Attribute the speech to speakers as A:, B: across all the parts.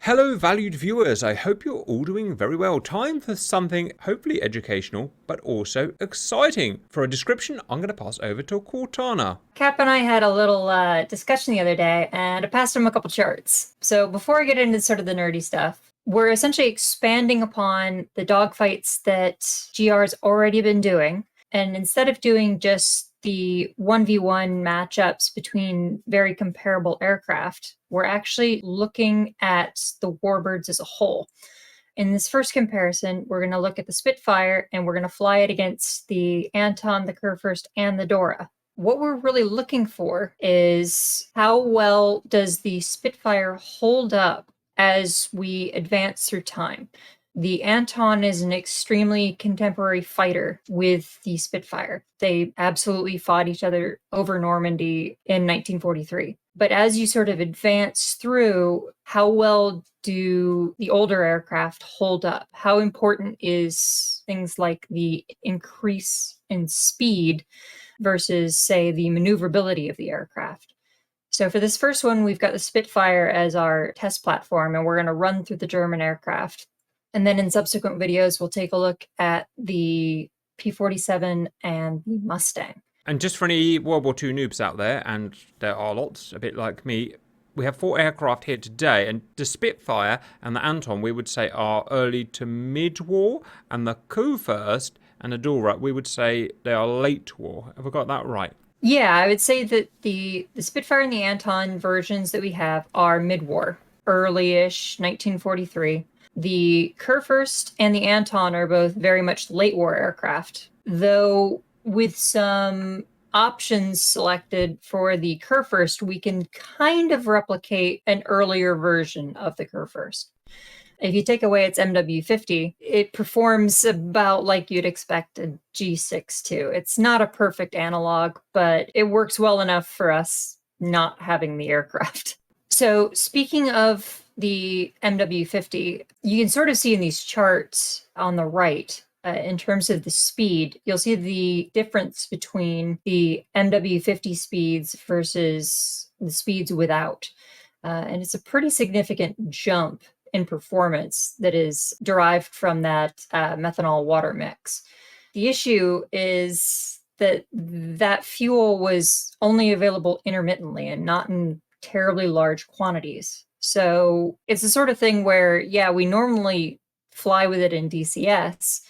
A: Hello valued viewers, I hope you're all doing very well. Time for something hopefully educational, but also exciting. For a description, I'm going to pass over to Kortana.
B: Cap and I had a little discussion the other day, and I passed him a couple charts. So before I get into sort of the nerdy stuff, we're essentially expanding upon the dogfights that GR's already been doing. And instead of doing just the 1v1 matchups between very comparable aircraft, we're actually looking at the warbirds as a whole. In this first comparison, we're going to look at the Spitfire, and we're going to fly it against the Anton, the Kurfürst, and the Dora. What we're really looking for is how well does the Spitfire hold up as we advance through time. The Anton is an extremely contemporary fighter with the Spitfire. They absolutely fought each other over Normandy in 1943. But as you sort of advance through, how well do the older aircraft hold up? How important is things like the increase in speed versus, say, the maneuverability of the aircraft? So for this first one, we've got the Spitfire as our test platform, and we're going to run through the German aircraft. And then in subsequent videos, we'll take a look at the P-47 and the Mustang.
A: And just for any World War II noobs out there, and there are lots, a bit like me, we have 4 aircraft here today, and the Spitfire and the Anton we would say are early to mid-war, and the Kurfürst and the Dora we would say they are late war. Have I got that right?
B: Yeah, I would say that the Spitfire and the Anton versions that we have are mid-war, early-ish, 1943. The Kurfürst and the Anton are both very much late war aircraft, though with some options selected for the Kurfürst, we can kind of replicate an earlier version of the Kurfürst. If you take away its MW50, it performs about like you'd expect a G6 It's not a perfect analog, but it works well enough for us not having the aircraft. So speaking of the MW50, you can sort of see in these charts on the right, in terms of the speed, you'll see the difference between the MW50 speeds versus the speeds without. And it's a pretty significant jump in performance that is derived from that methanol water mix. The issue is that that fuel was only available intermittently and not in terribly large quantities. So it's the sort of thing where, yeah, we normally fly with it in DCS,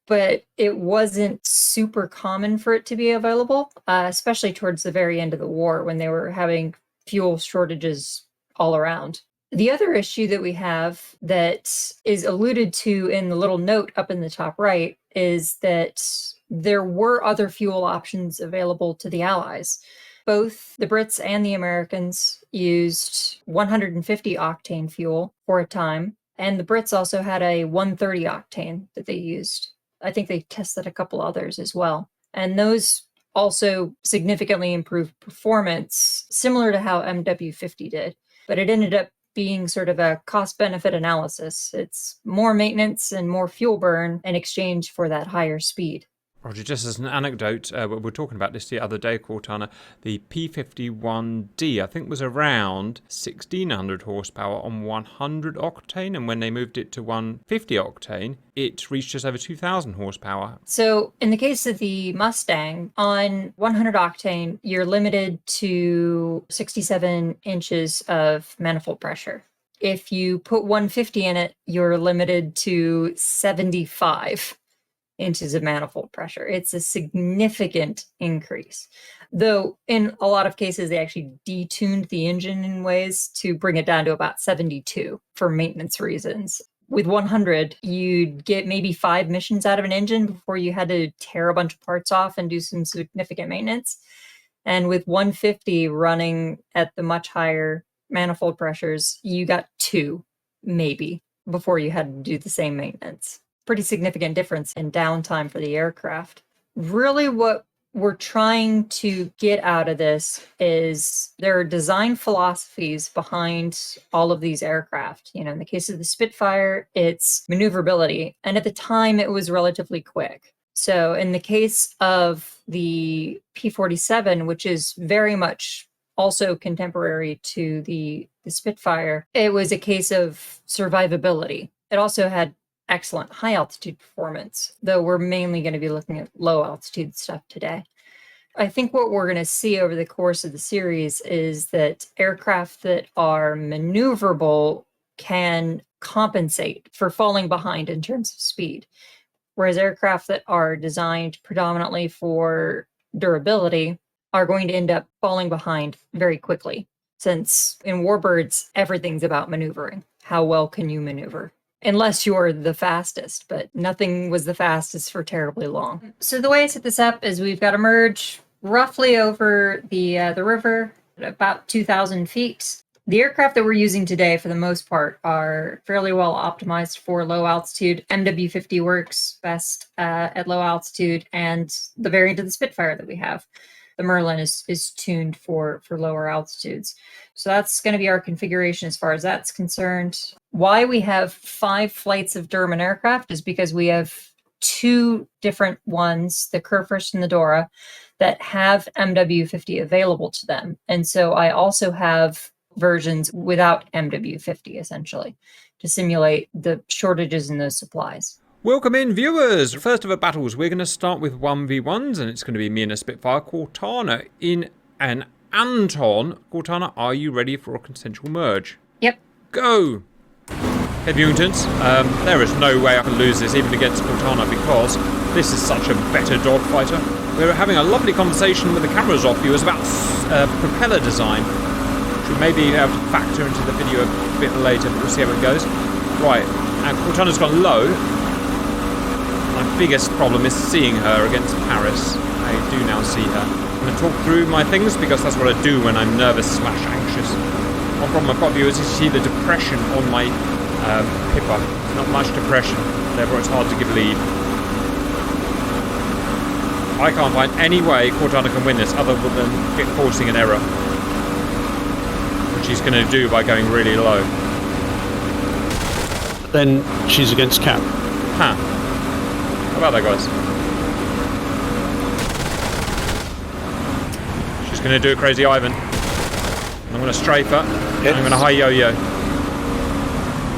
B: but it wasn't super common for it to be available, especially towards the very end of the war when they were having fuel shortages all around. The other issue that we have that is alluded to in the little note up in the top right is that there were other fuel options available to the Allies. Both the Brits and the Americans used 150 octane fuel for a time, and the Brits also had a 130 octane that they used. I think they tested a couple others as well. And those also significantly improved performance, similar to how MW50 did. But it ended up being sort of a cost-benefit analysis. It's more maintenance and more fuel burn in exchange for that higher speed.
A: Roger, just as an anecdote, we were talking about this the other day, Kortana, the P51D, I think was around 1600 horsepower on 100 octane, and when they moved it to 150 octane, it reached just over 2000 horsepower.
B: So in the case of the Mustang, on 100 octane, you're limited to 67 inches of manifold pressure. If you put 150 in it, you're limited to 75 inches of manifold pressure. It's a significant increase. Though in a lot of cases, they actually detuned the engine in ways to bring it down to about 72 for maintenance reasons. With 100, you'd get maybe 5 missions out of an engine before you had to tear a bunch of parts off and do some significant maintenance. And with 150 running at the much higher manifold pressures, you got 2, maybe, before you had to do the same maintenance. Pretty significant difference in downtime for the aircraft. Really what we're trying to get out of this is there are design philosophies behind all of these aircraft. You know, in the case of the Spitfire, it's maneuverability. And at the time, it was relatively quick. So in the case of the P-47, which is very much also contemporary to the Spitfire, it was a case of survivability. It also had excellent high altitude performance, though we're mainly going to be looking at low altitude stuff today. I think what we're going to see over the course of the series is that aircraft that are maneuverable can compensate for falling behind in terms of speed, whereas aircraft that are designed predominantly for durability are going to end up falling behind very quickly, since in warbirds, everything's about maneuvering. How well can you maneuver? Unless you're the fastest, but nothing was the fastest for terribly long. So the way I set this up is we've got a merge roughly over the river at about 2,000 feet. The aircraft that we're using today, for the most part, are fairly well optimized for low altitude. MW50 works best at low altitude, and the variant of the Spitfire that we have, the Merlin, is tuned for lower altitudes. So that's going to be our configuration as far as that's concerned. Why we have 5 flights of German aircraft is because we have 2 different ones, the Kurfürst and the Dora, that have MW50 available to them. And so I also have versions without MW50, essentially, to simulate the shortages in those supplies.
A: Welcome in, viewers! First of the battles, we're going to start with 1v1s, and it's going to be me and a Spitfire, Kortana, in an Anton. Kortana, are you ready for a consensual merge?
B: Yep.
A: Go! Heavy mutants, there is no way I can lose this, even against Kortana, because this is such a better dogfighter. We were having a lovely conversation with the cameras off viewers about propeller design, which we may be able to factor into the video a bit later, but we'll see how it goes. Right, and Kortana's gone low. My biggest problem is seeing her against Paris. I do now see her. I'm going to talk through my things because that's what I do when I'm nervous / anxious. One problem I've got, viewers, is you see the depression on my Pipper. Not much depression, therefore it's hard to give lead. I can't find any way Kortana can win this other than forcing an error, which she's going to do by going really low.
C: Then she's against Cap.
A: Huh. How about that, guys? She's going to do a crazy Ivan. I'm going to strafe her. Yes. I'm going to high yo-yo.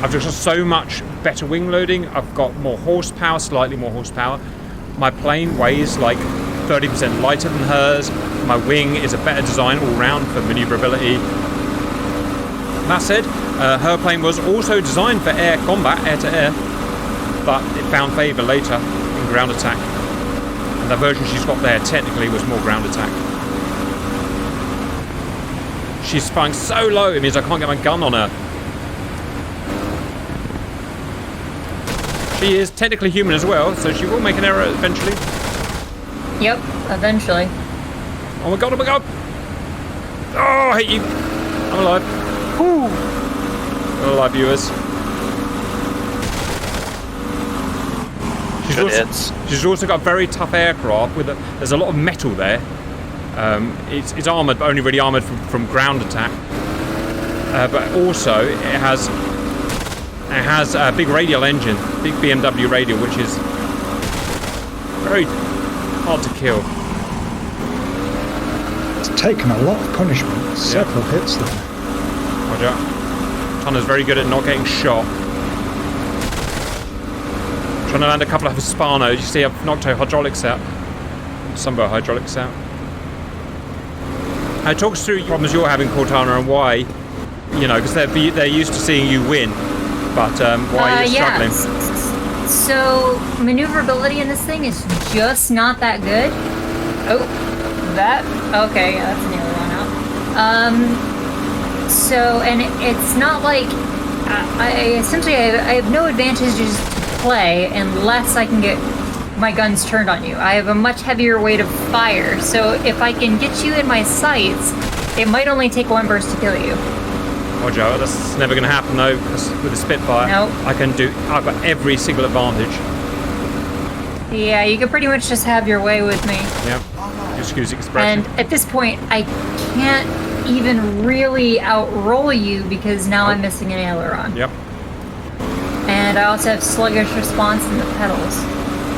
A: I've just got so much better wing loading. I've got more horsepower, slightly more horsepower. My plane weighs like 30% lighter than hers. My wing is a better design all round for maneuverability. That said, her plane was also designed for air combat, air to air, but it found favour later in ground attack. And the version she's got there technically was more ground attack. She's flying so low, it means I can't get my gun on her. She is technically human as well, so she will make an error eventually.
B: Yep, eventually.
A: Oh my god, oh my god! Oh, I hate you! I'm alive. Whew. I'm alive, viewers. She's also got a very tough aircraft with there's a lot of metal there. It's armoured, but only really armoured from ground attack. But also it has a big radial engine, big BMW radial, which is very hard to kill.
D: It's taken a lot of punishment, several hits there.
A: Roger. Tana's very good at not getting shot. Trying to land a couple of Hispanos. You see I've knocked her hydraulics out. Some of her hydraulics out. It talks through problems you're having, Kortana, and why, you know, because they're used to seeing you win. But why are you struggling?
B: So maneuverability in this thing is just not that good. Oh, that okay, that's an one out. So and it's not like I have no advantages to play unless I can get my guns turned on you. I have a much heavier weight of fire, so if I can get you in my sights, it might only take one burst to kill you.
A: Roger, that's never going to happen though, because with the Spitfire,
B: nope.
A: I've got every single advantage.
B: Yeah, you can pretty much just have your way with me.
A: Yep, excuse the expression.
B: And at this point, I can't even really outroll you because now I'm missing an aileron.
A: Yep.
B: And I also have sluggish response in the pedals.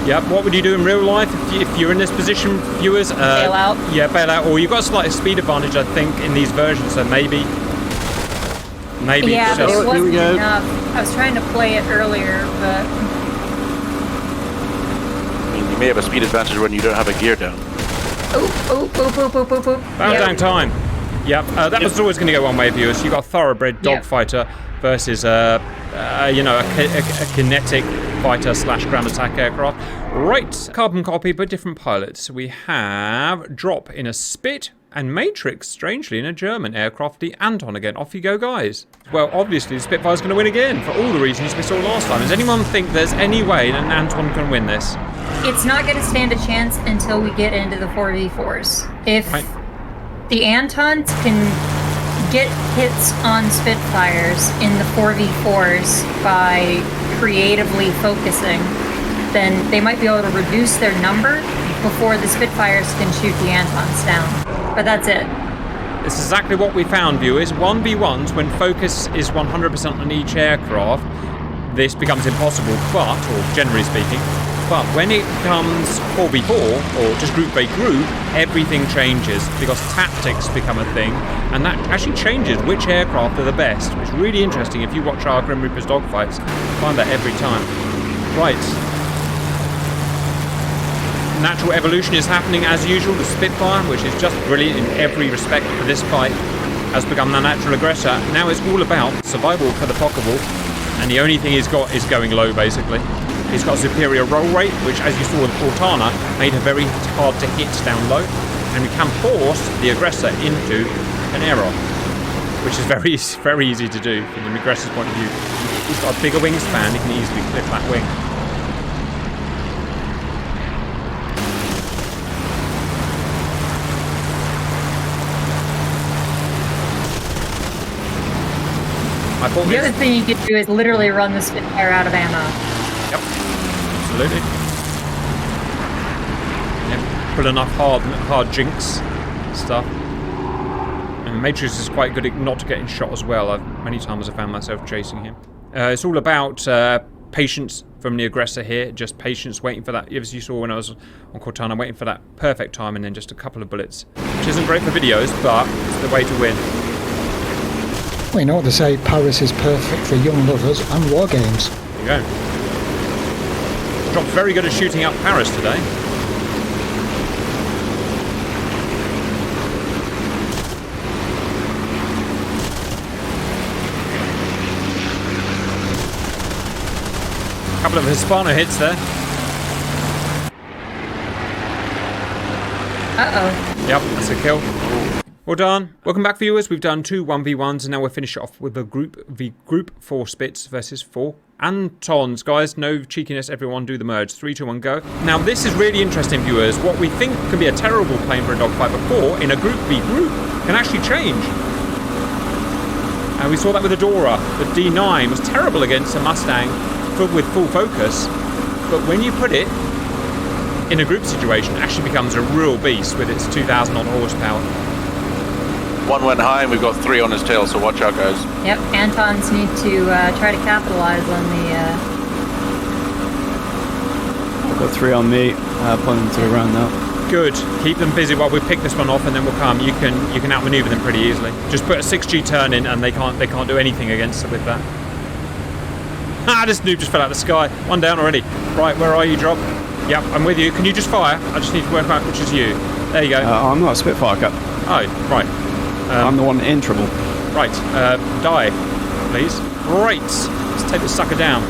A: Yep, what would you do in real life if you're in this position, viewers?
B: Bail out.
A: Yeah, bail out. Or you've got a slight speed advantage, I think, in these versions, so maybe
B: Yeah,
A: it's
B: but
A: just...
B: it wasn't
C: we go.
B: enough. I was trying to play it earlier, but...
E: I mean, you may have a speed advantage when you don't have a gear down.
A: Bow down time. Yep, that was always going to go one way, viewers. You got a thoroughbred dogfighter versus a kinetic fighter / ground attack aircraft. Right, carbon copy, but different pilots. We have Drop in a Spit and Matrix, strangely, in a German aircraft, the Anton again. Off you go, guys. Well, obviously, the Spitfire's going to win again for all the reasons we saw last time. Does anyone think there's any way an Anton can win this?
B: It's not going to stand a chance until we get into the 4v4s. If the Antons can get hits on Spitfires in the 4v4s by creatively focusing, then they might be able to reduce their number before the Spitfires can shoot the Antons down. But that's it.
A: It's exactly what we found, viewers. 1v1s, when focus is 100% on each aircraft, this becomes impossible, or generally speaking, but when it becomes 4v4, or just group by group, everything changes, because tactics become a thing, and that actually changes which aircraft are the best. It's really interesting if you watch our Grim Reaper's dogfights. You find that every time. Right. Natural evolution is happening as usual. The Spitfire, which is just brilliant in every respect for this fight, has become the natural aggressor. Now it's all about survival for the Pockable, and the only thing he's got is going low, basically. He's got a superior roll rate, which, as you saw with Kortana, made her very hard to hit down low, and we can force the aggressor into an error, which is very, very easy to do from the aggressor's point of view. He's got a bigger wingspan, he can easily clip that wing.
B: The other thing you could do is literally run the Spitfire out of ammo.
A: Yep, absolutely. Yep. Put enough hard jinx stuff. And Matrix is quite good at not getting shot as well. Many times I found myself chasing him. It's all about patience from the aggressor here. Just patience, waiting for that. As you saw when I was on Kortana, waiting for that perfect time, and then just a couple of bullets, which isn't great for videos, but it's the way to win.
D: Well, you know what they say, Paris is perfect for young lovers and war games.
A: There you go. Drop's very good at shooting up Paris today. A couple of Hispano hits there.
B: Uh-oh.
A: Yep, that's a kill. Well done. Welcome back, viewers. We've done 2 1v1s, and now we'll finish it off with the group 4 Spits versus 4 Antons. Guys, no cheekiness, everyone do the merge. 3, 2, 1, go. Now, this is really interesting, viewers. What we think can be a terrible plane for a dogfight before, in a group v group, can actually change. And we saw that with the Dora. The D9 was terrible against a Mustang with full focus, but when you put it in a group situation, it actually becomes a real beast with its 2,000 odd horsepower.
E: One went high and we've got 3 on his tail, so watch out, guys.
B: Yep, Antons need to try to capitalize on the...
C: I've got 3 on me, planning to round now.
A: Good. Keep them busy while we pick this one off, and then we'll come. You can outmaneuver them pretty easily. Just put a 6G turn in, and they can't do anything against it with that. Ah, this noob just fell out of the sky. One down already. Right, where are you, Drop? Yep, I'm with you. Can you just fire? I just need to work out which is you. There you go.
C: I'm not a Spitfire, Cap.
A: Oh, right.
C: I'm the one in trouble.
A: Right, die, please. Right, let's take this sucker down.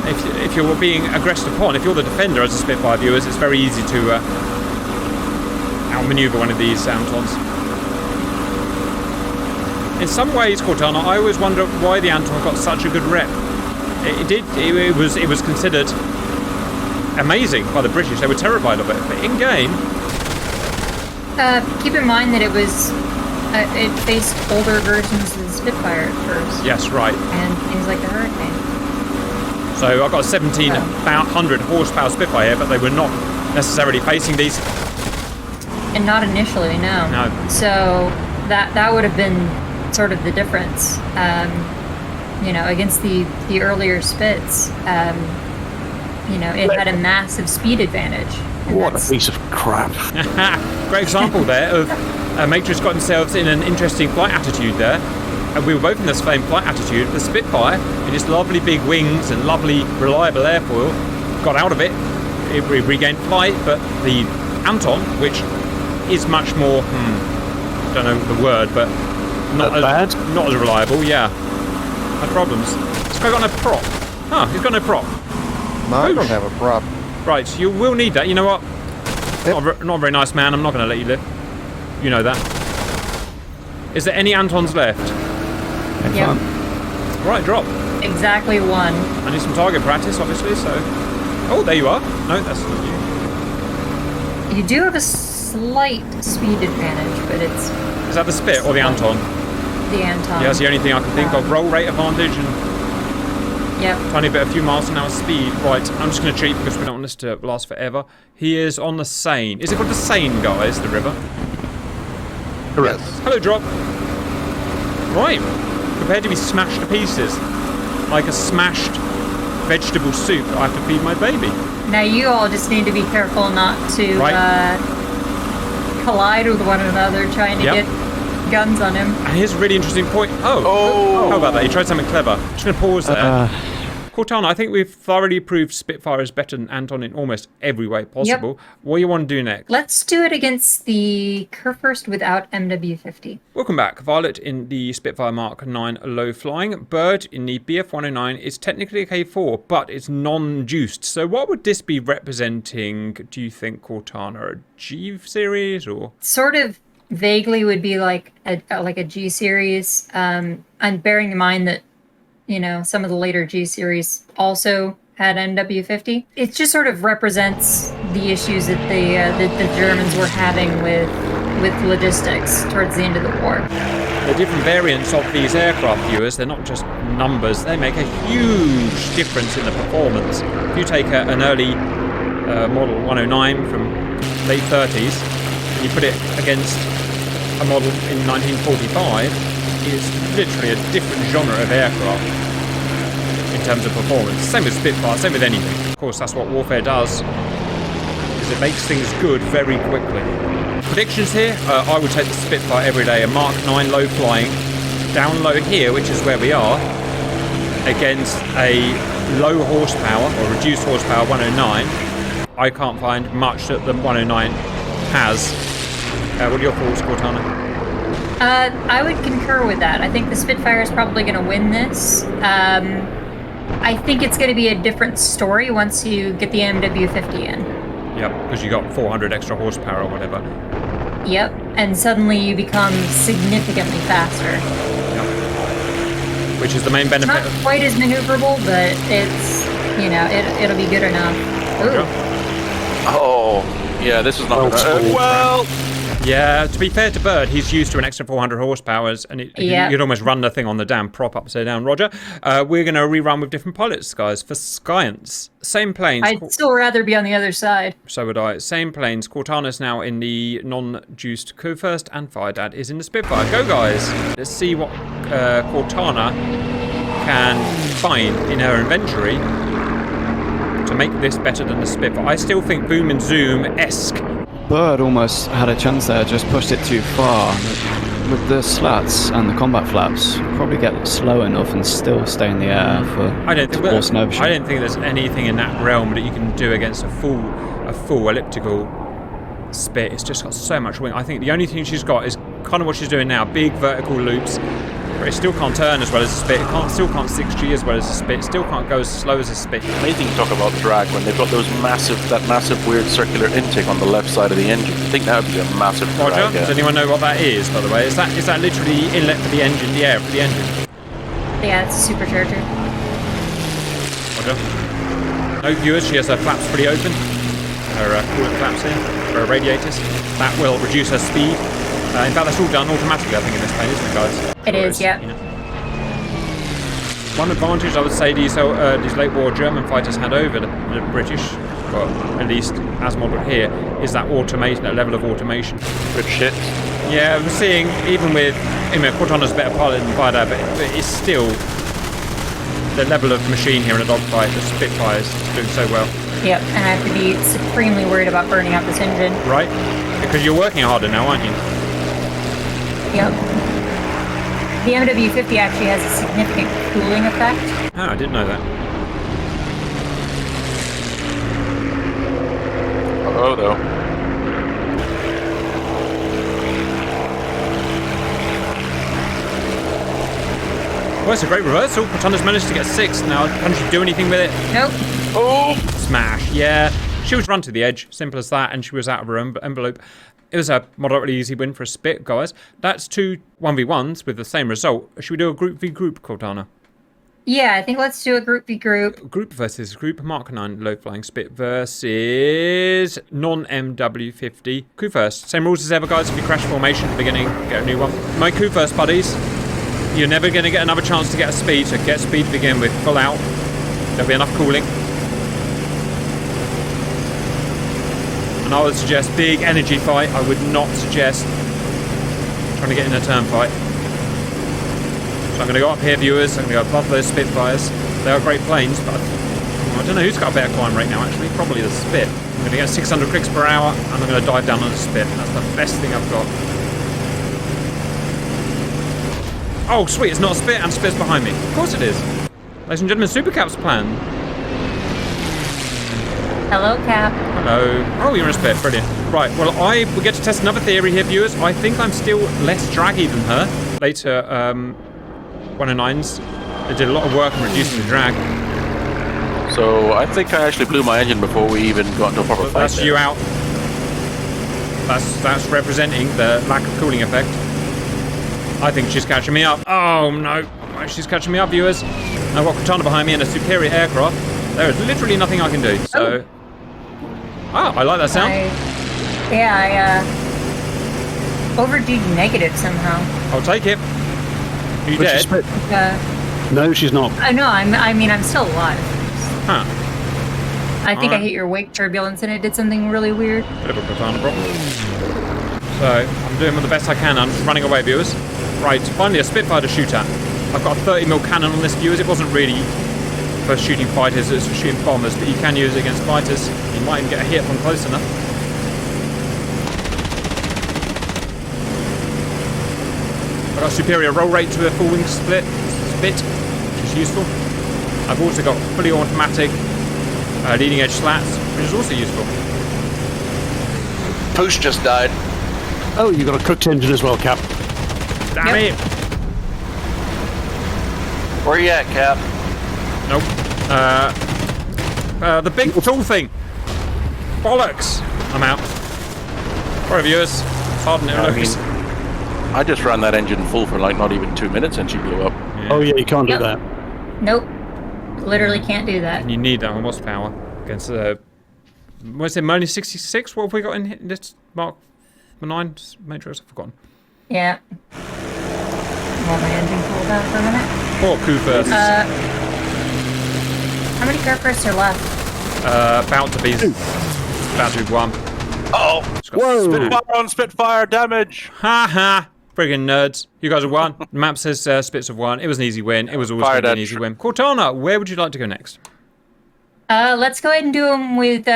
A: If you're being aggressed upon, if you're the defender as a Spitfire, viewers, it's very easy to outmaneuver one of these Antons. In some ways, Kortana, I always wonder why the Anton got such a good rep. It was considered amazing by the British. They were terrified of it, but in game,
B: keep in mind that it faced older versions of the Spitfire at first.
A: yes, right.
B: And things like the Hurricane.
A: So I've got a 1,700 horsepower Spitfire here, but they were not necessarily facing these.
B: And not initially, no.
A: No.
B: So that would have been sort of the difference, against the earlier Spits. it had a massive speed advantage. And
E: What a
B: that's-
E: piece of crap.
A: Great example there of Matrix got themselves in an interesting flight attitude there. And we were both in the same flight attitude. The Spitfire, in its lovely big wings and lovely reliable airfoil, got out of it. It regained flight, but the Anton, which is much more, don't know the word, but not as reliable, yeah. Had problems. This guy got no prop. Huh, he's got no prop.
F: No, I don't have a prop.
A: Right, you will need that. You know what?
F: Yep.
A: Not a very nice man. I'm not going to let you live. You know that. Is there any Antons left?
B: Yep.
A: Right, drop.
B: Exactly one.
A: I need some target practice, obviously, so... Oh, there you are. No, that's not you.
B: You do have a slight speed advantage, but it's
A: Is that the Spit or the Anton?
B: the Anton.
A: Yeah, that's the only thing I can think of. Roll rate advantage and
B: Yep.
A: tiny bit, a few miles an hour speed. Right, I'm just going to cheat because we don't want this to last forever. He is on the Seine. Is it called the Seine, guys, the river?
E: Correct.
A: Hello, drop. Right. Prepared to be smashed to pieces. Like a smashed vegetable soup I have to feed my baby.
B: Now you all just need to be careful not to collide with one another trying to get guns on him.
A: And here's a really interesting point. Oh. How about that? He tried something clever. I'm just going to pause there. Kortana, I think we've thoroughly proved Spitfire is better than Anton in almost every way possible. What do you want to do next?
B: Let's do it against the Kurfürst without MW50.
A: Welcome back. Violet in the Spitfire Mark 9 low flying. Bird in the BF-109 is technically a K4, but it's non-juiced. So what would this be representing, do you think, Kortana? A G series or?
B: Sort of vaguely would be like a G series. And bearing in mind that, some of the later G series also had NW50. It just sort of represents the issues that the Germans were having with logistics towards the end of the war.
A: The different variants of these aircraft, viewers, they're not just numbers, they make a huge difference in the performance. If you take an early model 109 from late 30s and you put it against a model in 1945, is literally a different genre of aircraft in terms of performance. Same with Spitfire, same with anything. Of course, that's what warfare does, is it makes things good very quickly. Predictions here, I would take the Spitfire every day, a Mark 9 low flying, down low here, which is where we are, against a low horsepower, or reduced horsepower 109. I can't find much that the 109 has. What are your thoughts, Kortana?
B: I would concur with that. I think the Spitfire is probably going to win this. I think it's going to be a different story once you get the MW50 in.
A: Yep, because you got 400 extra horsepower or whatever.
B: Yep, and suddenly you become significantly faster.
A: Yep. Which is the main benefit.
B: Not quite as maneuverable, but it's, it'll be good enough. Ooh.
E: Oh, yeah, this is not well.
A: Yeah, to be fair to Bird, he's used to an extra 400 horsepower, and you'd almost run the thing on the damn prop upside down. Roger. We're going to rerun with different pilots, guys, for science. Same planes.
B: I'd still rather be on the other side.
A: So would I. Same planes. Kortana's now in the non-juiced Kurfürst, and Firedad is in the Spitfire. Go, guys. Let's see what Kortana can find in her inventory to make this better than the Spitfire. I still think Boom and Zoom-esque.
C: Bird almost had a chance there, just pushed it too far. With the slats and the combat flaps, probably get slow enough and still stay in the air for
A: I don't think there's anything in that realm that you can do against a full elliptical Spit. It's just got so much wing. I think the only thing she's got is kind of what she's doing now, big vertical loops. But it still can't turn as well as a Spit. It still can't 6G as well as a Spit. It still can't go as slow as a Spit.
E: Amazing to talk about drag when they've got that massive weird circular intake on the left side of the engine. I think that would be a massive drag.
A: Roger, does anyone know what that is, by the way? Is that literally the inlet for the engine, the air for the engine?
B: Yeah, it's a supercharger.
A: Roger. No viewers, she has her flaps pretty open. Her coolant flaps here, her radiators. That will reduce her speed. In fact, that's all done automatically, I think, in this plane, isn't it, guys?
B: It is, yeah.
A: One advantage I would say these late war German fighters had over the British, well, at least as modelled here, is that automation, that level of automation.
E: Good shit.
A: Yeah, I'm seeing, even with, Kortana's a better pilot than Firedad, but it's still the level of machine here in a dogfight. The Spitfire is doing so well.
B: Yep, and I have to be supremely worried about burning out this engine.
A: Right? Because you're working harder now, aren't you?
B: Yep. The MW50 actually has a significant cooling effect.
A: Oh, I didn't know that.
E: Oh, no.
A: Well, it's a great reversal. Kortana's managed to get 6. Now, can she do anything with it?
B: Nope.
E: Oh!
A: Smash. Yeah. She was run to the edge. Simple as that. And she was out of her envelope. It was a moderately easy win for a Spit, guys. That's 2 1v1s with the same result. Should we do a group v group, Kortana?
B: Yeah, I think let's do a group v group.
A: Group versus group. Mark 9 low-flying Spit versus non-MW50. Coup first. Same rules as ever, guys. If you crash formation at the beginning, get a new one. My coup first, buddies. You're never going to get another chance to get a speed, so get speed to begin with. Full out. There'll be enough cooling. And I would suggest big energy fight. I would not suggest trying to get in a turn fight. So I'm going to go up here, viewers. I'm going to go above those Spitfires. They are great planes, but I don't know who's got a better climb rate now, actually. Probably the Spit. I'm going to get 600 clicks per hour, and I'm going to dive down on the Spit. That's the best thing I've got. Oh, sweet. It's not a Spit, and Spit's behind me. Of course it is. Ladies and gentlemen, Supercap's plan.
B: Hello, Cap.
A: Hello. Oh, you're in a Spit. Brilliant. Right, well, we get to test another theory here, viewers. I think I'm still less draggy than her. Later, 109s, they did a lot of work on reducing the drag.
E: So I think I actually blew my engine before we even got into a proper fight.
A: That's you out. That's representing the lack of cooling effect. I think she's catching me up. Oh, no. She's catching me up, viewers. I've got Kortana behind me in a superior aircraft. There is literally nothing I can do, so... Oh, I like that sound.
B: I overdid negative somehow.
A: I'll take it. Are you dead?
G: No, she's not.
B: No, I mean, I'm still alive.
A: Huh.
B: I think I hit your wake turbulence and it did something really weird.
A: Bit of a Kortana problem. So, I'm doing the best I can. I'm just running away, viewers. Right, finally a Spitfire to shoot at. I've got a 30mm cannon on this, viewers. It wasn't really for shooting fighters, it's for shooting bombers, but you can use it against fighters. You might even get a hit from close enough. I've got superior roll rate to a full wing spit, which is useful. I've also got fully automatic leading edge slats, which is also useful.
E: Push just died.
G: Oh, you got a cooked engine as well, Cap.
A: Damn it!
E: Where you at, Cap?
A: Nope. The big tool thing. Bollocks! I'm out. Sorry, viewers. Pardon it, Lucas.
E: I just ran that engine full for like not even 2 minutes and she blew up.
A: Yeah.
G: Oh yeah, you can't do that.
B: Nope. Literally can't do that.
A: And you need that on horsepower against what's it, minus 66? What have we got in this Mark 9 Matrix? I've forgotten.
B: Yeah. Want my engine cool down for a minute?
A: Poor coup first.
B: How many car firsts are left?
A: About to be 1.
E: Oh!
G: Whoa!
E: Spitfire on Spitfire damage!
A: Ha ha! Friggin' nerds. You guys have won. The map says Spits have won. It was an easy win. It was always going to be an easy win. Kortana, where would you like to go next?
B: Let's go ahead and do them with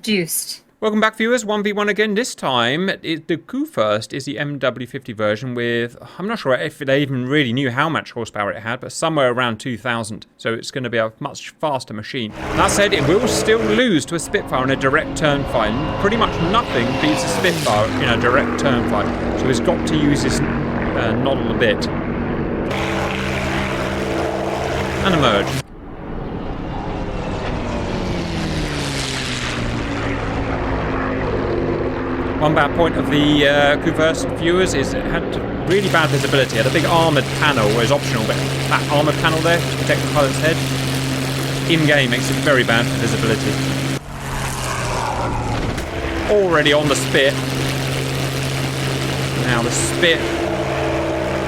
B: Juiced.
A: Welcome back, viewers. 1v1 again. This time, the coup first is the MW50 version with, I'm not sure if they even really knew how much horsepower it had, but somewhere around 2,000. So it's going to be a much faster machine. That said, it will still lose to a Spitfire in a direct turn fight. Pretty much nothing beats a Spitfire in a direct turn fight. So he's got to use his noddle a bit. And emerge. One bad point of the coup first, viewers, is it had really bad visibility. It had a big armoured panel, where it's optional, but that armoured panel there to protect the pilot's head, in-game makes it very bad for visibility. Already on the Spit. Now the Spit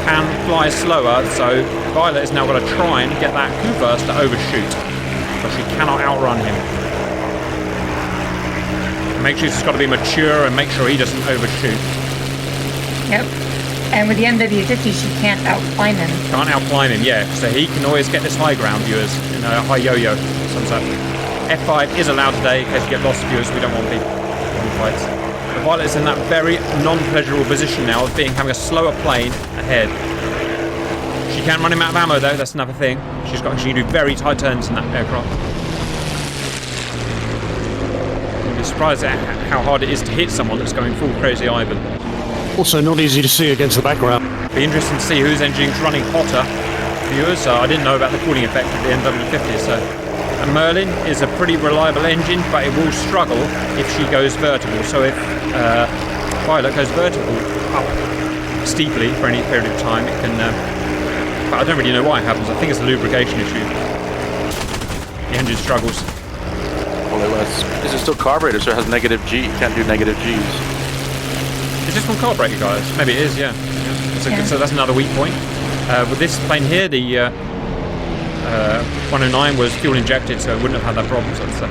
A: can fly slower, so Violet is now going to try and get that coup first to overshoot, but she cannot outrun him. Make sure she's got to be mature and make sure he doesn't overshoot.
B: Yep. And with the MW50, she can't outclimb him.
A: Can't outclimb him, yeah. So he can always get this high ground, viewers. In a high yo-yo. Sums up. F5 is allowed today in case you get lost, viewers. We don't want people fights. The Violet's in that very non-pleasurable position now of having a slower plane ahead. She can run him out of ammo though, that's another thing. She can do very tight turns in that aircraft. You'd be surprised at how hard it is to hit someone that's going full crazy Ivan.
G: Also not easy to see against the background.
A: Be interesting to see whose engine's running hotter. Viewers, I didn't know about the cooling effect of the MW50, so... And Merlin is a pretty reliable engine, but it will struggle if she goes vertical. So if Violet goes vertical up steeply for any period of time, it can... but I don't really know why it happens. I think it's a lubrication issue. The engine struggles.
E: Well, is it still carburetor, so it has negative G? You can't do negative Gs.
A: Is this one carburetor, guys? Maybe it is, yeah. So that's another weak point. With this plane here, the 109 was fuel injected, so it wouldn't have had that problem. So it's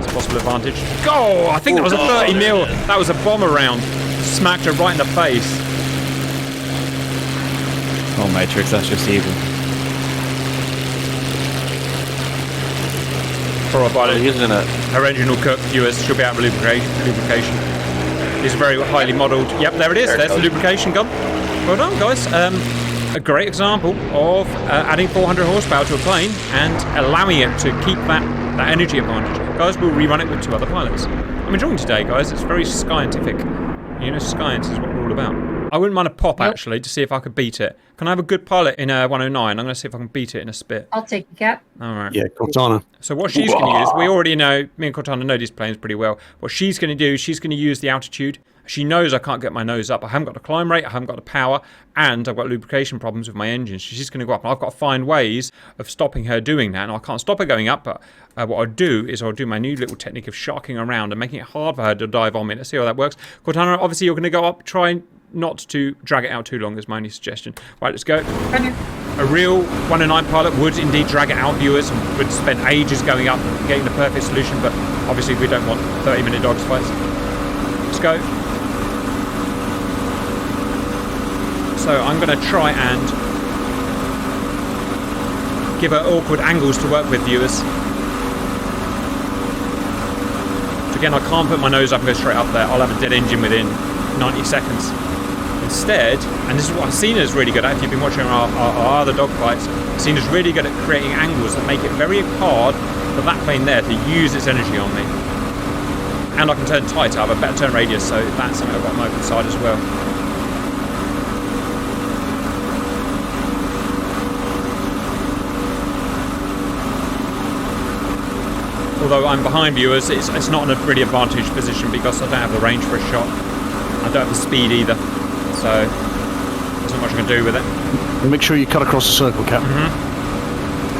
A: a possible advantage. Oh, I think that was a 30 mil. That was a bomber round. Smacked her right in the face.
C: Oh, Matrix, that's just evil.
A: Poor Violet.
E: He's in it.
A: Her engine will cook, viewers. She'll be out of lubrication. These are very highly modelled. Yep, there it is. There's the lubrication gun. Well done, guys. A great example of adding 400 horsepower to a plane and allowing it to keep that energy advantage. Guys, we'll rerun it with 2 other pilots. I'm enjoying today, guys. It's very scientific. You know, science is what we're all about. I wouldn't mind a pop, actually, to see if I could beat it. Can I have a good pilot in a 109? I'm going to see if I can beat it in a Spit.
B: I'll take the Cap.
A: All right.
G: Yeah, Kortana.
A: So what she's going to use, we already know, me and Kortana know these planes pretty well. What she's going to do, she's going to use the altitude. She knows I can't get my nose up. I haven't got the climb rate, I haven't got the power, and I've got lubrication problems with my engine. So she's going to go up, and I've got to find ways of stopping her doing that. And I can't stop her going up, but what I'll do is I'll do my new little technique of sharking around and making it hard for her to dive on me. Let's see how that works. Kortana, obviously you're going to go up, try not to drag it out too long is my only suggestion. Right, let's go. A real 109 pilot would indeed drag it out, viewers, and would spend ages going up and getting the perfect solution, but obviously we don't want 30-minute dogs fights. Let's go. So I'm going to try and give her awkward angles to work with, viewers. So again, I can't put my nose up and go straight up there. I'll have a dead engine within 90 seconds. Instead, and this is what Cena's really good at, if you've been watching our other dogfights, Cena's really good at creating angles that make it very hard for that plane there to use its energy on me. And I can turn tight, I have a better turn radius, so that's something I've got on my open side as well. Although I'm behind, viewers, it's not in a really advantaged position because I don't have the range for a shot. I don't have the speed either, so there's not much I can do with it.
G: And make sure you cut across the circle, Cap.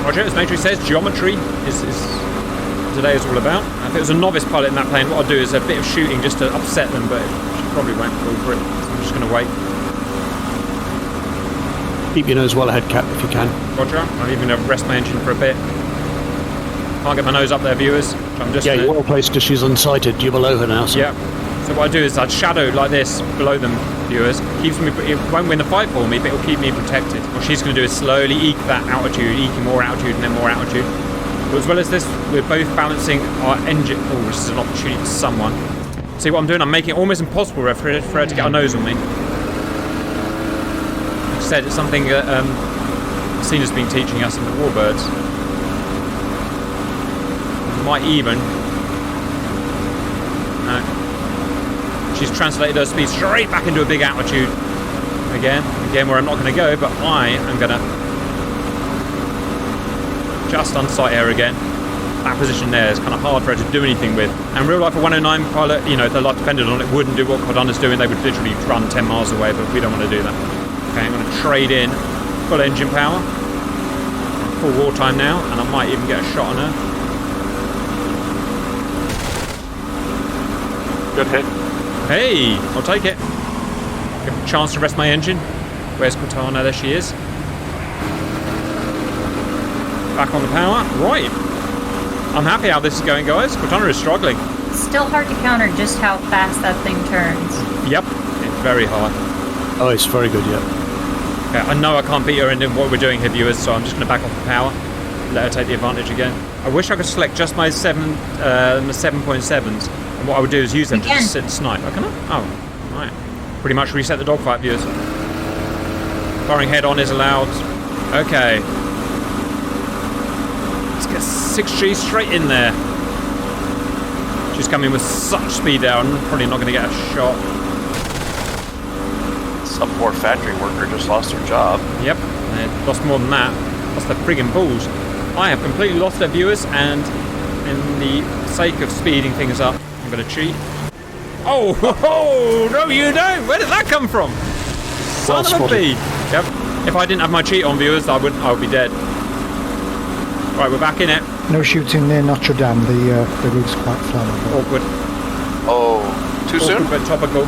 A: Roger, as Matrix says, geometry is today is all about. If it was a novice pilot in that plane, what I'd do is a bit of shooting just to upset them, but she probably won't fall for it, so I'm just going to wait.
G: Keep your nose well ahead, Cap, if you can.
A: Roger, I'm even going to rest my engine for a bit. Can't get my nose up there, viewers. So I'm just
G: you're well placed because she's unsighted. You're below her now. So.
A: Yeah. So what I do is I'd shadow like this below them, viewers. Keeps me. It won't win the fight for me, but it'll keep me protected. What she's going to do is slowly eke that altitude, eking more altitude and then more altitude. But as well as this, we're both balancing our engine. Oh, this is an opportunity for someone. See what I'm doing? I'm making it almost impossible for her to get her nose on me. Like I said, it's something that Cena's been teaching us in the Warbirds. Might even. No. She's translated her speed straight back into a big altitude. Again where I'm not going to go, but I am going to just unsight her again. That position there is kind of hard for her to do anything with. And real life, a 109 pilot, you know, if their life depended on it, wouldn't do what Kortana's doing. They would literally run 10 miles away, but we don't want to do that. Okay, I'm going to trade in full engine power. Full wartime now, and I might even get a shot on her.
E: Good hit.
A: Hey, I'll take it. Give a chance to rest my engine. Where's Kortana? There she is. Back on the power. Right. I'm happy how this is going, guys. Kortana is struggling.
B: Still hard to counter just how fast that thing turns.
A: Yep, it's very hard.
G: Oh, it's very good, yeah.
A: Okay, I know I can't beat her in what we're doing here, viewers, so I'm just going to back off the power. Let her take the advantage again. I wish I could select just my 7.7s, and what I would do is use them to just sit and snipe. Oh, can I? Oh, right. Pretty much reset the dogfight, viewers. Firing head on is allowed. Okay. Let's get 6G straight in there. She's coming with such speed there, I'm probably not going to get a shot.
E: Some poor factory worker just lost her job.
A: Yep, they lost more than that. Lost their friggin' balls. I have completely lost their viewers, and in the sake of speeding things up, I'm going to cheat. Oh, no you don't! Where did that come from? Son of a bee! Yep. If I didn't have my cheat on, viewers, I would be dead. Right, we're back in it.
D: No shooting near Notre Dame. The route's quite flammable.
A: Awkward.
E: Oh, too soon?
A: Awkward but topical.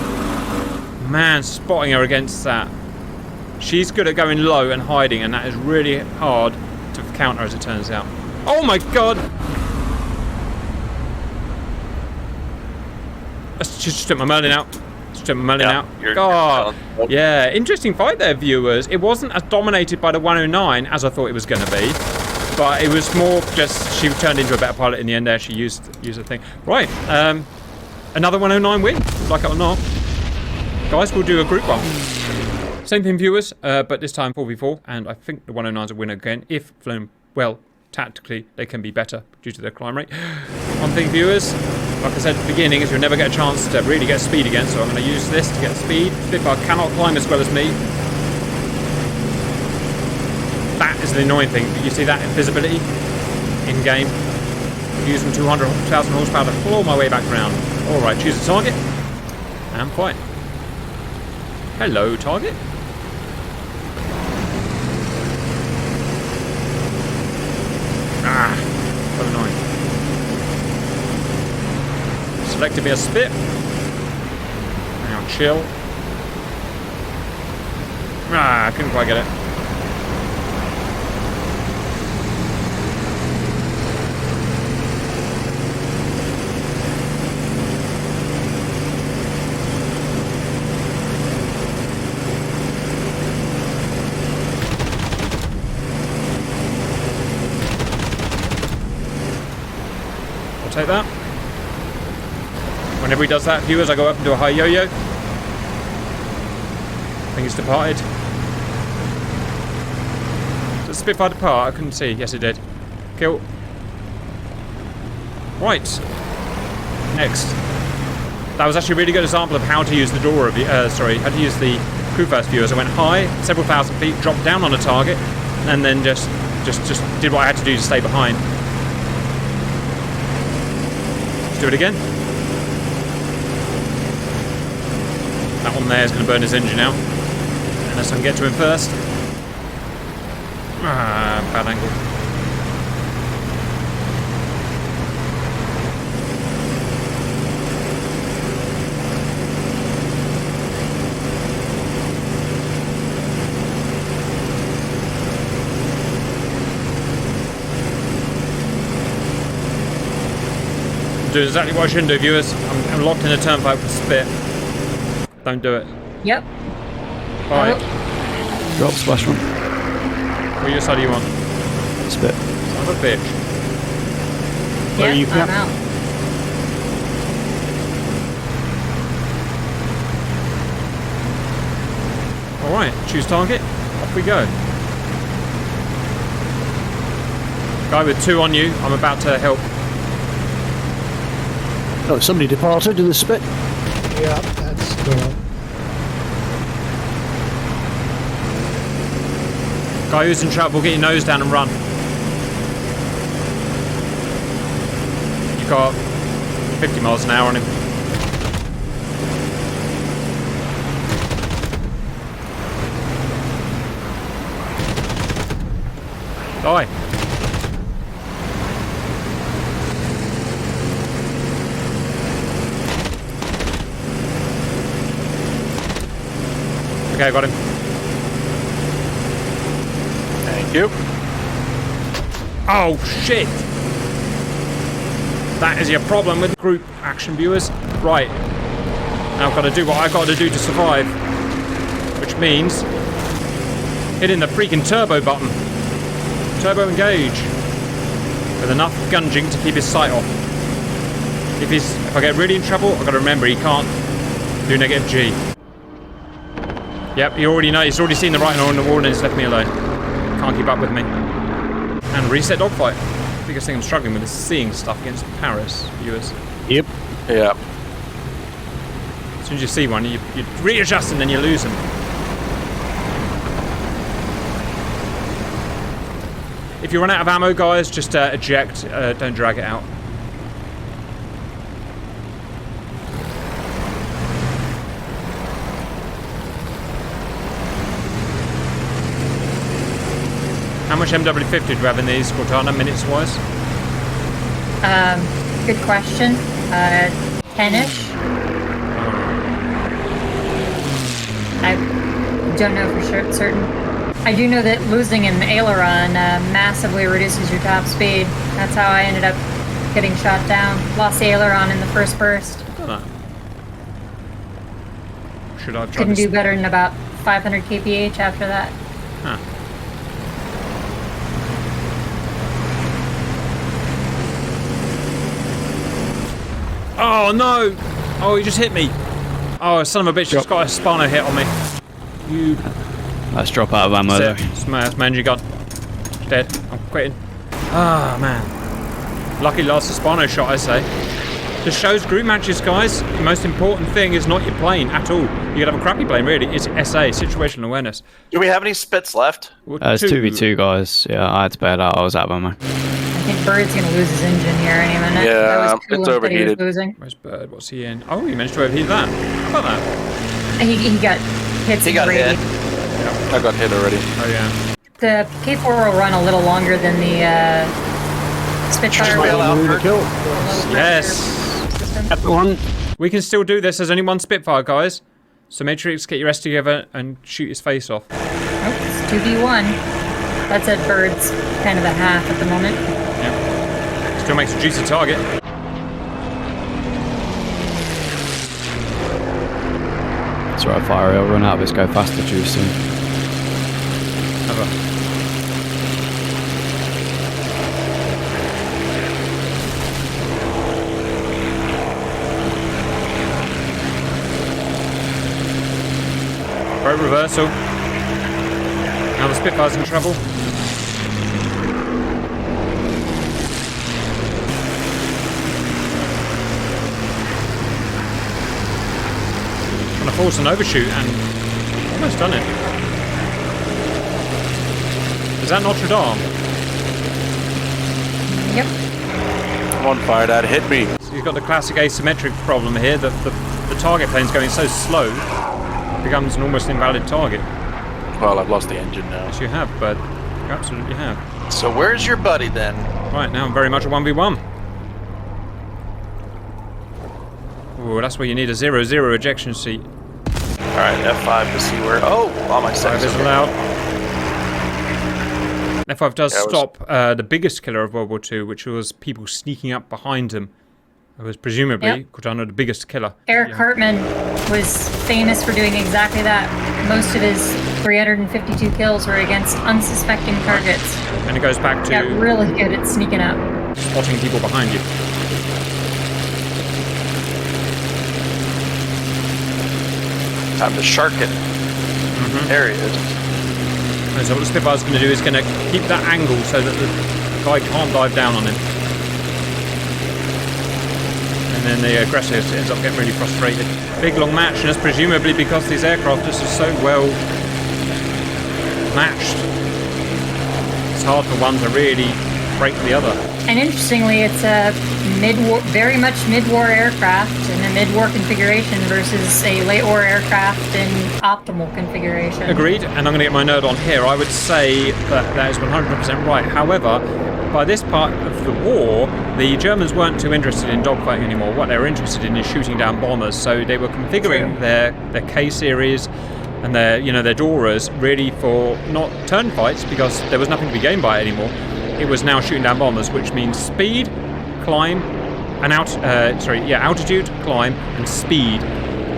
A: Man, spotting her against that. She's good at going low and hiding, and that is really hard to counter, as it turns out. Oh my god! She just took my Merlin out. She took my Merlin out. God. Yeah, interesting fight there, viewers. It wasn't as dominated by the 109 as I thought it was going to be. But it was more just she turned into a better pilot in the end there. She used the thing. Right. Another 109 win, like it or not. Guys, we'll do a group one. Same thing, viewers, but this time 4v4. And I think the 109s will win again if flown well. Tactically, they can be better due to their climb rate. One thing, viewers, like I said at the beginning, is you'll never get a chance to really get speed again, so I'm going to use this to get speed. Spitfire cannot climb as well as me. That is the annoying thing. You see that invisibility in-game? Using 200,000 horsepower to claw my way back around. Alright, choose a target. And fight. Hello, target. Ah, so annoying. Selected me a spit. Now chill. Ah, I couldn't quite get it. Take that. Whenever he does that, viewers, I go up and do a high yo-yo. I think he's departed. Did the Spitfire depart? I couldn't see. Yes, it did. Kill. Right. Next. That was actually a really good example of how to use the door how to use the crew first, viewers. I went high, several thousand feet, dropped down on a target, and then just did what I had to do to stay behind. Do it again. That one there is going to burn his engine out. Unless I can get to him first. Ah, bad angle. Do exactly what I shouldn't do, viewers. I'm locked in a turnpike with Spit. Don't do it.
B: Yep.
A: Alright.
C: Drop splash one.
A: Which side do you want?
C: Spit.
A: Son of a bitch.
G: Where are you,
B: I'm
G: Cap?
B: out.
A: Alright, choose target. Off we go. Guy with 2 on you. I'm about to help.
G: Oh, somebody departed in the spit.
D: Yeah, that's cool.
A: Guy who's in trouble, get your nose down and run. You've got 50 miles an hour on him. Die. Okay, I got him.
E: Thank you.
A: Oh, shit! That is your problem with group action, viewers. Right. Now I've got to do what I've got to do to survive. which means hitting the freaking turbo button. Turbo engage. With enough gunging to keep his sight off. If I get really in trouble, I've got to remember he can't do negative G. Yep, he already knows. He's already seen the writing on the wall and he's left me alone. Can't keep up with me. And reset Dogfight. Biggest thing I'm struggling with is seeing stuff against Paris viewers.
G: Yep.
E: Yeah.
A: As soon as you see one, you readjust and then you lose them. If you run out of ammo, guys, just eject. Don't drag it out. How much MW50 do we have in these, Kortana, minutes-wise?
B: Good question. 10-ish. I don't know for certain. I do know that losing an aileron massively reduces your top speed. That's how I ended up getting shot down. Lost the aileron in the first burst.
A: Should I try
B: Couldn't do better than about 500 kph after that.
A: Huh. Oh no! Oh, he just hit me. Oh, son of a bitch, just got a spawner hit on me. You.
C: Let's drop out of ammo though.
A: Smash, man, you got dead. I'm quitting. Ah, man. Lucky last spawner shot, I say. This shows group matches, guys. The most important thing is not your plane at all. You could have a crappy plane, really. It's SA, situational awareness.
H: Do we have any spits left?
C: It's 2v2, guys. Yeah, I had to bail out. I was out of ammo.
B: I think Bird's gonna lose his engine here any minute.
E: Yeah,
B: That was
E: it's
B: coolant
E: overheated.
B: that he was losing.
A: Where's Bird? What's he in? Oh, he managed to overheat that. How about that?
B: He got hit.
H: He got hit.
E: I got hit already.
A: Oh, yeah.
B: The K4 will run a little longer than the Spitfire.
H: Bail out,
G: Really
H: Bert.
G: kill.
A: Yes.
G: One.
A: We can still do this. There's only one Spitfire, guys. So Matrix, get your S together and shoot his face off.
B: Nope, it's 2v1. That's at Bird's kind of a half at the moment.
A: Yeah. Still makes a juicy target.
C: It's right, fire. He'll run out of his go faster juice soon.
A: Have a- Right reversal. Now the Spitfire's in trouble. Trying to force an overshoot and almost done it. Is that Notre Dame?
B: Yep.
E: I'm on fire, Dad. Hit me.
A: So you've got the classic asymmetric problem here that the target plane's going so slow, it becomes an almost invalid target.
E: Well, I've lost the engine now.
A: Yes, you have, but you absolutely have.
H: So where's your buddy then?
A: Right, now I'm very much a 1v1. Ooh, that's where you need a 0-0 ejection seat.
H: Alright, F5 to see where... Oh, all my
A: Five
H: settings
A: is
H: are
A: allowed. F5 does
E: Yeah, it was-
A: stop the biggest killer of World War II, which was people sneaking up behind him. It was presumably
B: Yep.
A: Kortana, the biggest killer.
B: Eric Hartman was famous for doing exactly that. Most of his 352 kills were against unsuspecting targets.
A: And it goes back
B: He got
A: to
B: really good at sneaking up.
A: spotting people behind you.
H: Time to shark it. There he is.
A: And so what the Spitfire's going to do is going to keep that angle so that the guy can't dive down on him. And then the aggressor ends up getting really frustrated. Big long match, and that's presumably because these aircraft are just so well matched. It's hard for one to really break the other.
B: And interestingly, it's a mid-war, very much mid-war aircraft in a mid-war configuration versus a late-war aircraft in optimal configuration.
A: Agreed, and I'm going to get my nerd on here. I would say that is 100% right. However, by this part of the war, the Germans weren't too interested in dogfighting anymore. What they were interested in is shooting down bombers. So they were configuring their K-series and their Doras really for not turn fights because there was nothing to be gained by it anymore. It was now shooting down bombers, which means speed, climb, and altitude, climb, and speed.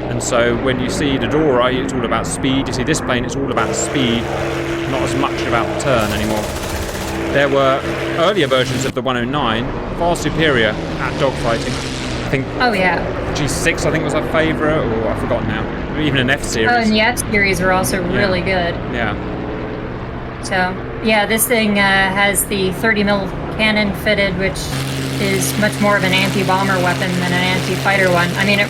A: And so when you see the Dora, it's all about speed. You see this plane, it's all about speed, not as much about turn anymore. There were earlier versions of the 109, far superior at dogfighting. I think
B: Oh, yeah.
A: G6, I think, was our favourite, or I've forgotten now. Even an F series.
B: Oh, and the F series were also really good.
A: Yeah.
B: So, yeah, this thing has the 30mm cannon fitted, which is much more of an anti-bomber weapon than an anti-fighter one. I mean, it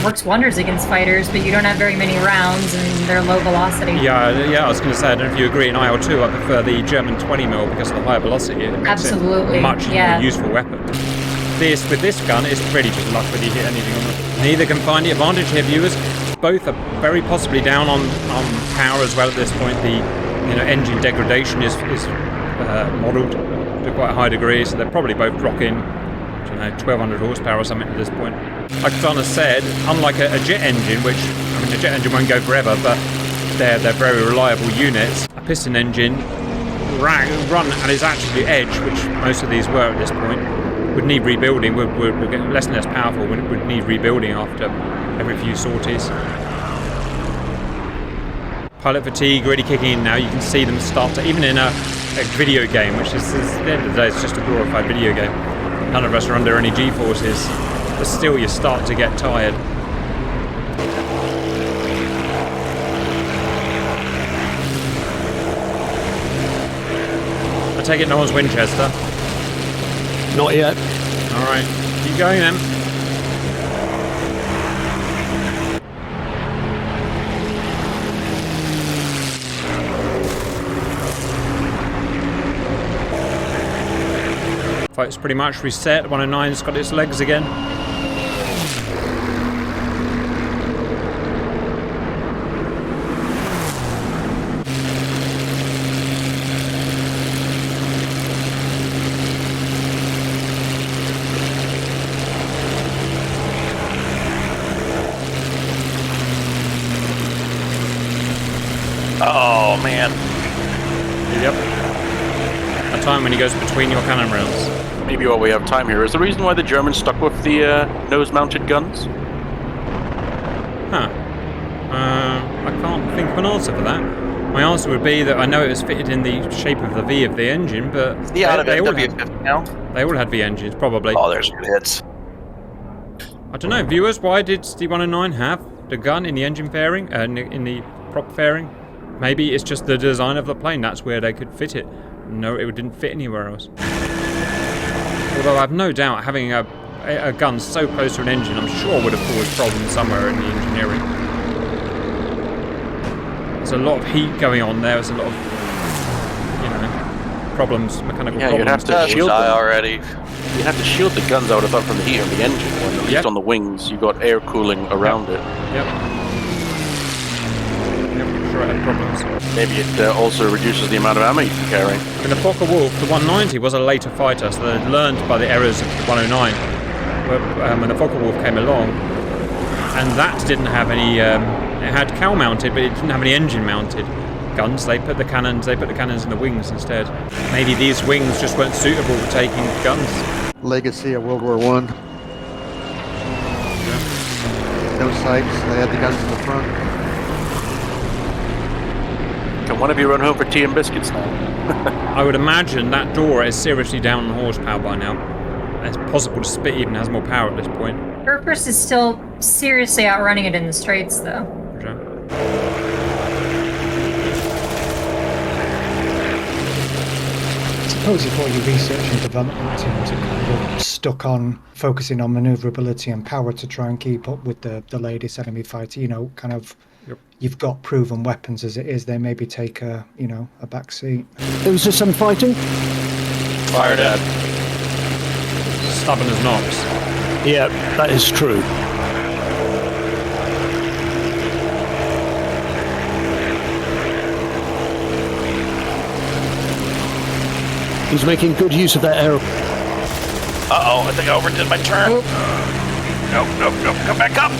B: works wonders against fighters, but you don't have very many rounds, and they're low velocity.
A: Yeah, I was going to say, I don't know if you agree, in IL-2, I prefer the German 20mm because of the higher velocity. It makes
B: Absolutely,
A: it a much more useful weapon. With this gun, it's really just luck whether you hit anything or not. Neither can find the advantage here, viewers. Both are very possibly down on power as well at this point. The engine degradation is modelled to quite a high degree, so they're probably both rocking, I don't know, 1200 horsepower or something at this point. Like Kortana said, unlike a jet engine, which, I mean, the jet engine won't go forever, but they're very reliable units. A piston engine run at its absolute edge, which most of these were at this point, would need rebuilding, would get less and less powerful, would need rebuilding after every few sorties. Pilot fatigue really kicking in now. You can see them start to, even in a video game, which is, at the end of the day, it's just a glorified video game. None of us are under any G-forces, but still you start to get tired. I take it no one's Winchester.
G: Not yet.
A: Alright, keep going then. Fight's pretty much reset. 109's got its legs again.
H: Oh, man.
A: Yep. A time when he goes between your cannon rails.
E: Maybe while we have time here, is the reason why the Germans stuck with the nose-mounted guns?
A: Huh. I can't think of an answer for that. My answer would be that I know it was fitted in the shape of the V of the engine, but
H: The out of
A: they all
H: WWII now?
A: They all had V engines, probably.
H: Oh, there's good hits.
A: I don't know, viewers, why did the 109 have the gun in the engine fairing, in the prop fairing? Maybe it's just the design of the plane, that's where they could fit it. No, it didn't fit anywhere else. Although I have no doubt having a gun so close to an engine, I'm sure would have caused problems somewhere in the engineering. There's a lot of heat going on there, there's a lot of, problems, mechanical problems.
E: You'd have to shield them.
H: already.
E: You have to shield the guns out apart from the heat of the engine. When at least on the wings, you got air cooling around it.
A: Yep, sure it had problems.
E: Maybe it also reduces the amount of ammo you can carry.
A: And the Focke-Wulf, the 190 was a later fighter, so they learned by the errors of the 109 when the Focke-Wulf came along. And that didn't have any, it had cowl mounted, but it didn't have any engine mounted guns. They put the cannons in the wings instead. Maybe these wings just weren't suitable for taking guns.
F: Legacy of World War I. No sights, they had the guns in the front.
E: Can one of you run home for tea and biscuits now?
A: I would imagine that Dora is seriously down on horsepower by now. It's possible to Spit even has more power at this point.
B: Purpose is still seriously outrunning it in the straights, though.
D: I suppose if all your research and development teams are kind of stuck on focusing on manoeuvrability and power to try and keep up with the latest enemy fighter, you've got proven weapons as it is, they maybe take a back seat.
G: Was there some fighting?
H: Fire Dad.
A: Stubborn as knocks.
G: Yeah, that is true. He's making good use of that aero.
H: Uh-oh, I think I overdid my turn. Nope, come back up.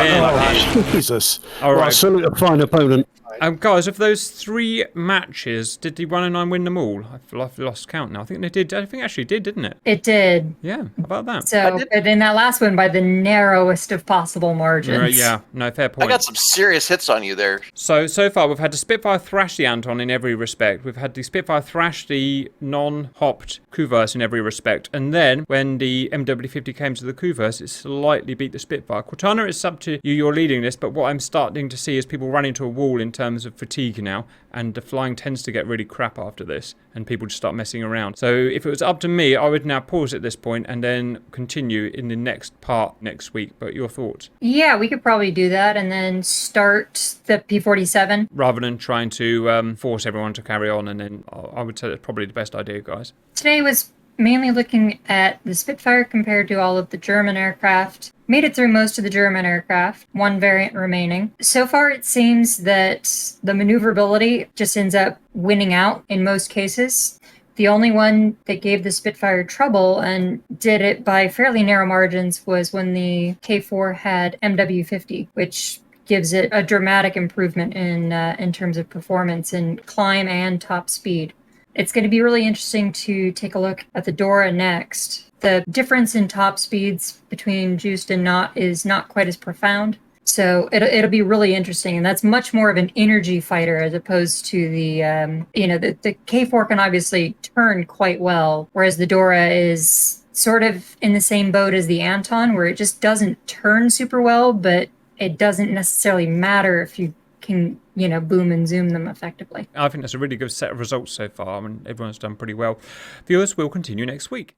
A: Win.
G: Jesus.
A: All right.
G: Well, salute a fine opponent.
A: Guys, of those 3 matches, did the 109 win them all? I've lost count now. I think they did. I think it actually did, didn't it?
B: It did.
A: Yeah, how about that?
B: So, but in that last one, by the narrowest of possible margins.
A: Yeah, no, fair point.
H: I got some serious hits on you there.
A: So far we've had the Spitfire thrash the Anton in every respect. We've had the Spitfire thrash the non-hopped Kuverse in every respect. And then when the MW50 came to the Kuverse, it slightly beat the Spitfire. Kortana, it's up to you. You're leading this, but what I'm starting to see is people run into a wall in terms of fatigue now, and the flying tends to get really crap after this, and people just start messing around. So if it was up to me, I would now pause at this point and then continue in the next part next week. But your thoughts?
B: Yeah, we could probably do that and then start the P-47.
A: Rather than trying to force everyone to carry on, and then I would say that's probably the best idea, guys.
B: Today was mainly looking at the Spitfire compared to all of the German aircraft. Made it through most of the German aircraft, 1 variant remaining. So far, it seems that the maneuverability just ends up winning out in most cases. The only one that gave the Spitfire trouble and did it by fairly narrow margins was when the K4 had MW50, which gives it a dramatic improvement in terms of performance in climb and top speed. It's going to be really interesting to take a look at the Dora next. The difference in top speeds between juiced and not is not quite as profound. So it'll be really interesting. And that's much more of an energy fighter as opposed to the K4 can obviously turn quite well, whereas the Dora is sort of in the same boat as the Anton, where it just doesn't turn super well, but it doesn't necessarily matter if you can, boom and zoom them effectively.
A: I think that's a really good set of results so far. I mean, everyone's done pretty well. Viewers, we'll continue next week.